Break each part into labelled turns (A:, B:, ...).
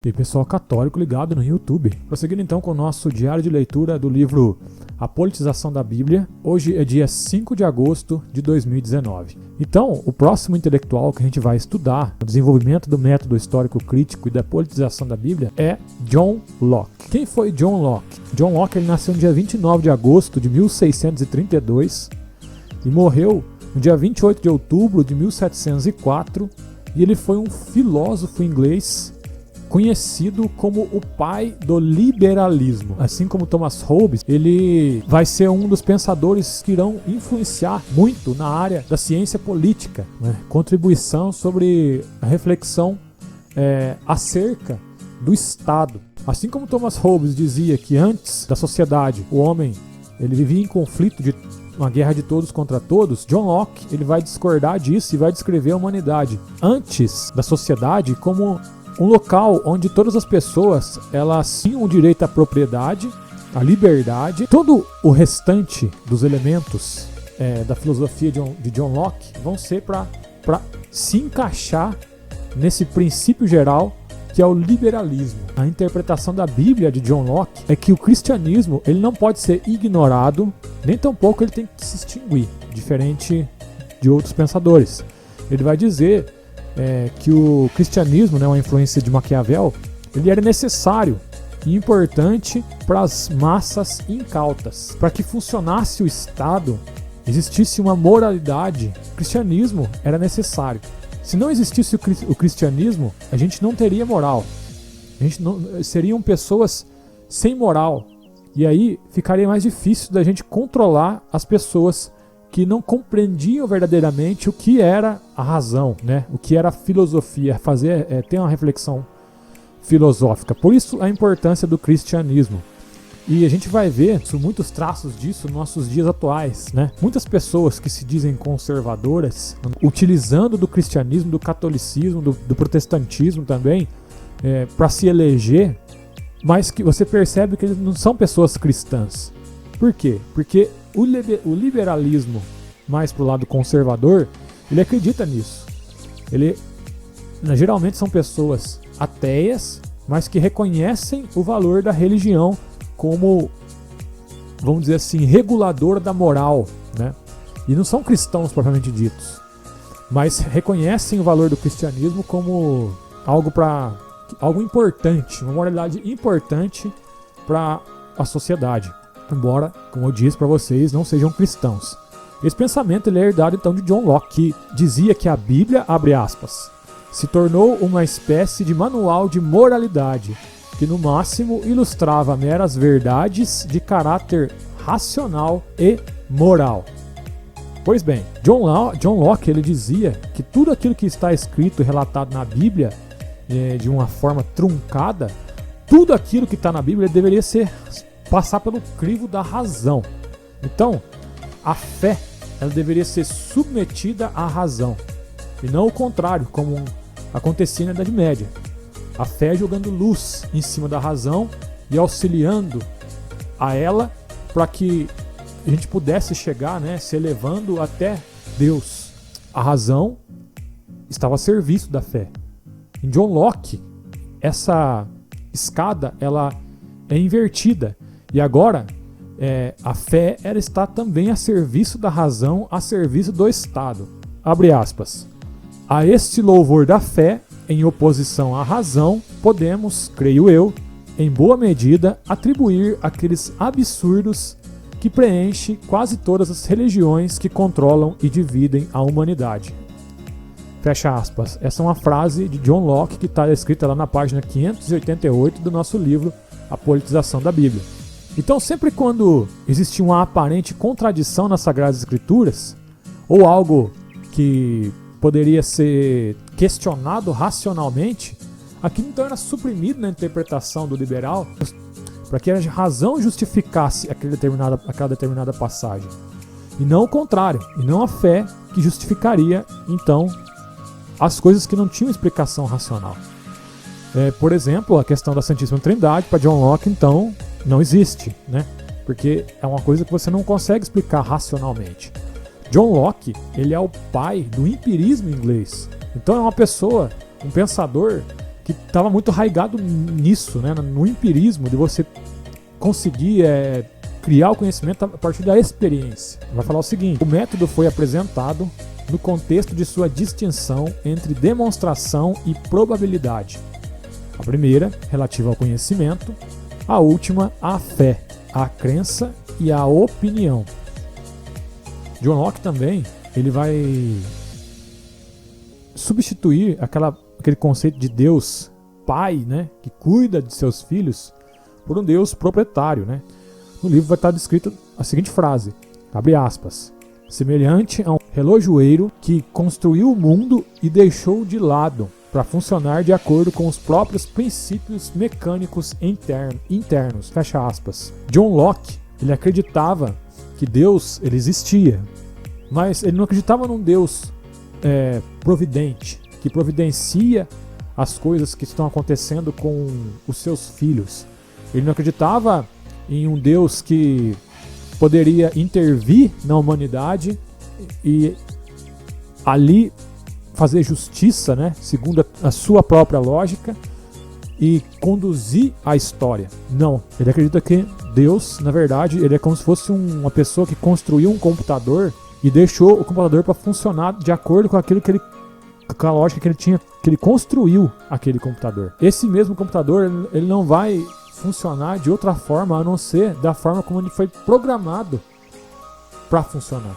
A: E pessoal católico ligado no YouTube. Prosseguindo então com o nosso diário de leitura do livro A Politização da Bíblia. Hoje é dia 5 de agosto de 2019. Então, o próximo intelectual que a gente vai estudar o desenvolvimento do método histórico crítico e da politização da Bíblia é John Locke. Quem foi John Locke? John Locke ele nasceu no dia 29 de agosto de 1632 e morreu no dia 28 de outubro de 1704 e ele foi um filósofo inglês conhecido como o pai do liberalismo. Assim como Thomas Hobbes, ele vai ser um dos pensadores que irão influenciar muito na área da ciência política, né? Contribuição sobre a reflexão acerca do Estado. Assim como Thomas Hobbes dizia que antes da sociedade o homem ele vivia em conflito de uma guerra de todos contra todos, John Locke ele vai discordar disso e vai descrever a humanidade antes da sociedade como um local onde todas as pessoas elas tinham o direito à propriedade, à liberdade. Todo o restante dos elementos da filosofia de John Locke vão ser para se encaixar nesse princípio geral que é o liberalismo. A interpretação da Bíblia de John Locke é que o cristianismo ele não pode ser ignorado, nem tampouco ele tem que se extinguir, diferente de outros pensadores. Ele vai dizer que o cristianismo, né, uma influência de Maquiavel, ele era necessário e importante para as massas incautas. Para que funcionasse o Estado, existisse uma moralidade, o cristianismo era necessário. Se não existisse o cristianismo, a gente não teria moral. Seriam pessoas sem moral. E aí ficaria mais difícil da gente controlar as pessoas que não compreendiam verdadeiramente o que era a razão, né? O que era a filosofia, ter uma reflexão filosófica. Por isso a importância do cristianismo. E a gente vai ver muitos traços disso nos nossos dias atuais, né? Muitas pessoas que se dizem conservadoras, utilizando do cristianismo, do catolicismo, do protestantismo também, para se eleger, mas que você percebe que eles não são pessoas cristãs. Por quê? Porque o liberalismo, mais pro lado conservador, ele acredita nisso. Geralmente são pessoas ateias, mas que reconhecem o valor da religião como, vamos dizer assim, reguladora da moral, né? E não são cristãos propriamente ditos, mas reconhecem o valor do cristianismo como algo importante, uma moralidade importante para a sociedade. Embora, como eu disse para vocês, não sejam cristãos. Esse pensamento ele é herdado então de John Locke, que dizia que a Bíblia, abre aspas, se tornou uma espécie de manual de moralidade, que no máximo ilustrava meras verdades de caráter racional e moral. Pois bem, John Locke ele dizia que tudo aquilo que está escrito e relatado na Bíblia, de uma forma truncada, tudo aquilo que está na Bíblia deveria passar pelo crivo da razão. Então, a fé ela deveria ser submetida à razão, e não o contrário, como acontecia na Idade Média. A fé jogando luz em cima da razão e auxiliando a ela para que a gente pudesse chegar, né, se elevando até Deus. A razão estava a serviço da fé. Em John Locke, essa escada ela é invertida. E agora, a fé ela está também a serviço da razão, a serviço do Estado. Abre aspas. A este louvor da fé, em oposição à razão, podemos, creio eu, em boa medida, atribuir aqueles absurdos que preenchem quase todas as religiões que controlam e dividem a humanidade. Fecha aspas. Essa é uma frase de John Locke que está escrita lá na página 588 do nosso livro A Politização da Bíblia. Então, sempre quando existe uma aparente contradição nas Sagradas Escrituras, ou algo que poderia ser questionado racionalmente, aquilo então era suprimido na interpretação do liberal, para que a razão justificasse aquela determinada passagem. E não o contrário, e não a fé que justificaria, então, as coisas que não tinham explicação racional. Por exemplo, a questão da Santíssima Trindade, para John Locke, então, não existe, né? Porque é uma coisa que você não consegue explicar racionalmente. John Locke, ele é o pai do empirismo inglês. Então é uma pessoa, um pensador, que que estava muito arraigado nisso, né, no empirismo, de você conseguir criar o conhecimento a partir da experiência. Vai falar o seguinte: o método foi apresentado no contexto de sua distinção entre demonstração e probabilidade. A primeira, relativa ao conhecimento; a última, à fé, à crença e à opinião. John Locke também, ele vai substituir aquele conceito de Deus Pai, né, que cuida de seus filhos, por um Deus proprietário, né? No livro vai estar descrito a seguinte frase, abre aspas: semelhante a um relojoeiro que construiu o mundo e deixou de lado para funcionar de acordo com os próprios princípios mecânicos internos, fecha aspas. John Locke, ele acreditava que Deus, ele existia, mas ele não acreditava num Deus providente, que providencia as coisas que estão acontecendo com os seus filhos. Ele não acreditava em um Deus que poderia intervir na humanidade e ali fazer justiça, né, segundo a sua própria lógica, e conduzir a história. Não, ele acredita que Deus, na verdade, ele é como se fosse uma pessoa que construiu um computador e deixou o computador para funcionar de acordo com aquilo que com a lógica que ele tinha, que ele construiu aquele computador. Esse mesmo computador, ele não vai funcionar de outra forma a não ser da forma como ele foi programado para funcionar.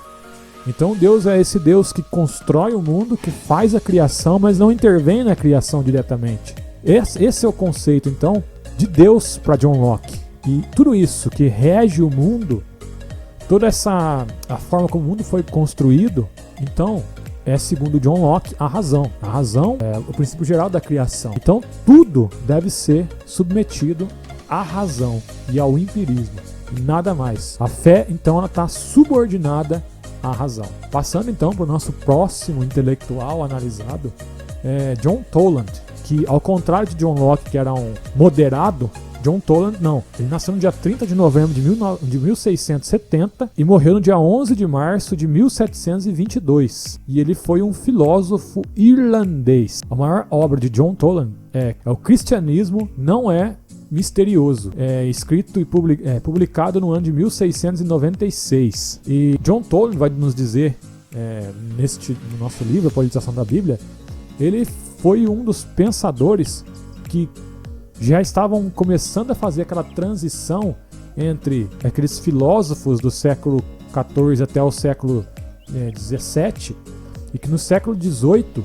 A: Então Deus é esse Deus que constrói o mundo, que faz a criação, mas não intervém na criação diretamente. Esse é o conceito, então, de Deus para John Locke. E tudo isso que rege o mundo, toda a forma como o mundo foi construído, então, é, segundo John Locke, a razão. A razão é o princípio geral da criação. Então, tudo deve ser submetido à razão e ao empirismo, nada mais. A fé, então, ela está subordinada à razão. Passando, então, para o nosso próximo intelectual analisado, John Toland, que, ao contrário de John Locke, que era um moderado, John Toland não. Ele nasceu no dia 30 de novembro de 1670 e morreu no dia 11 de março de 1722. E ele foi um filósofo irlandês. A maior obra de John Toland é O Cristianismo Não É Misterioso, escrito e publicado no ano de 1696. E John Toland vai nos dizer, no nosso livro, A Politização da Bíblia, ele foi um dos pensadores que já estavam começando a fazer aquela transição entre aqueles filósofos do século XIV até o século XVII, e que no século XVIII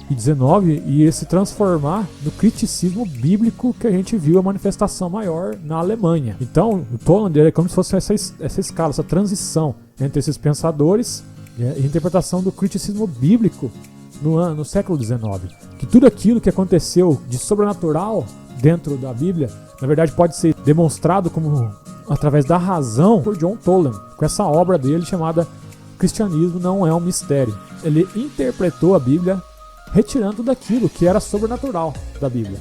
A: e XIX ia se transformar no criticismo bíblico que a gente viu a manifestação maior na Alemanha. Então, o Toland é como se fosse essa escala, essa transição entre esses pensadores e a interpretação do criticismo bíblico no século XIX. Que tudo aquilo que aconteceu de sobrenatural dentro da Bíblia, na verdade pode ser demonstrado como através da razão por John Toland, com essa obra dele chamada Cristianismo Não É um Mistério. Ele interpretou a Bíblia retirando daquilo que era sobrenatural da Bíblia,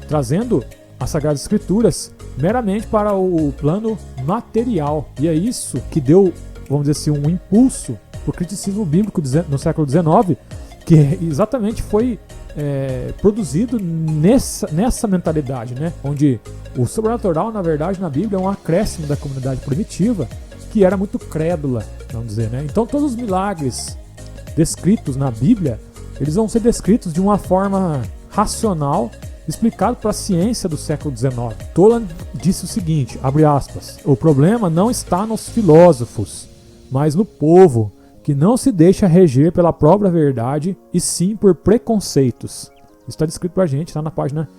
A: trazendo as Sagradas Escrituras meramente para o plano material. E é isso que deu, vamos dizer assim, um impulso para o criticismo bíblico no século XIX, que exatamente foi produzido nessa mentalidade, né? Onde o sobrenatural, na verdade, na Bíblia é um acréscimo da comunidade primitiva que era muito crédula, vamos dizer, né? Então todos os milagres descritos na Bíblia, eles vão ser descritos de uma forma racional, explicado para a ciência do século XIX. Toland disse o seguinte, abre aspas: o problema não está nos filósofos, mas no povo, que não se deixa reger pela própria verdade, e sim por preconceitos. Isso está descrito para a gente lá na página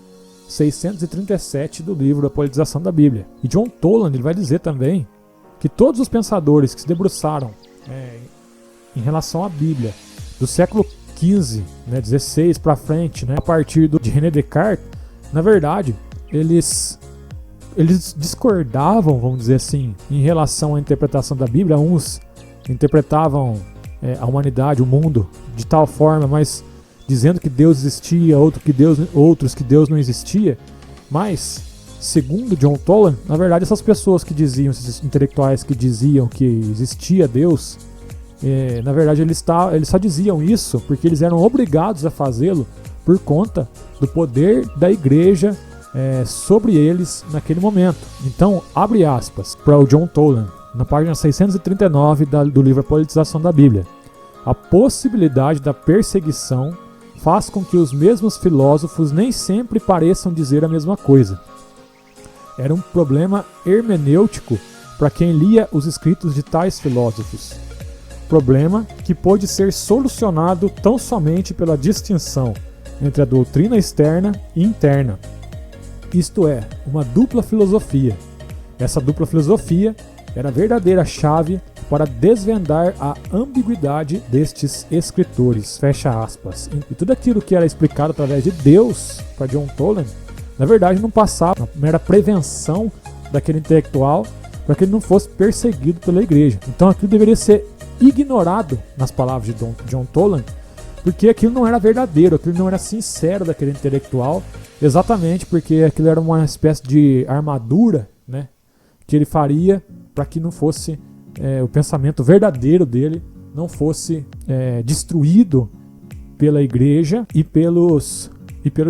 A: 637 do livro A Politização da Bíblia. E John Toland ele vai dizer também que todos os pensadores que se debruçaram em relação à Bíblia do século XV, 16 para frente, a partir de René Descartes, na verdade, eles discordavam, vamos dizer assim, em relação à interpretação da Bíblia. Uns interpretavam a humanidade, o mundo, de tal forma, mas dizendo que Deus existia, outros que Deus não existia. Mas, segundo John Toland, na verdade essas pessoas que diziam, esses intelectuais que diziam que existia Deus, na verdade eles só diziam isso porque eles eram obrigados a fazê-lo por conta do poder da igreja sobre eles naquele momento. Então, abre aspas para o John Toland, na página 639 do livro A Politização da Bíblia. A possibilidade da perseguição faz com que os mesmos filósofos nem sempre pareçam dizer a mesma coisa. Era um problema hermenêutico para quem lia os escritos de tais filósofos. Problema que pôde ser solucionado tão somente pela distinção entre a doutrina externa e interna. Isto é, uma dupla filosofia. Essa dupla filosofia era a verdadeira chave para desvendar a ambiguidade destes escritores, fecha aspas. E tudo aquilo que era explicado através de Deus para John Toland, na verdade não passava uma mera prevenção daquele intelectual para que ele não fosse perseguido pela igreja. Então aquilo deveria ser ignorado nas palavras de John Toland, porque aquilo não era verdadeiro, aquilo não era sincero daquele intelectual, exatamente porque aquilo era uma espécie de armadura, né, que ele faria para que não fosse o pensamento verdadeiro dele não fosse destruído pela igreja e pelo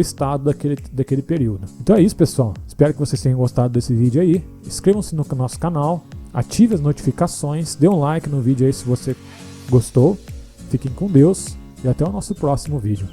A: Estado daquele período. Então é isso, pessoal. Espero que vocês tenham gostado desse vídeo aí. Inscrevam-se no nosso canal, ative as notificações, dê um like no vídeo aí se você gostou. Fiquem com Deus e até o nosso próximo vídeo.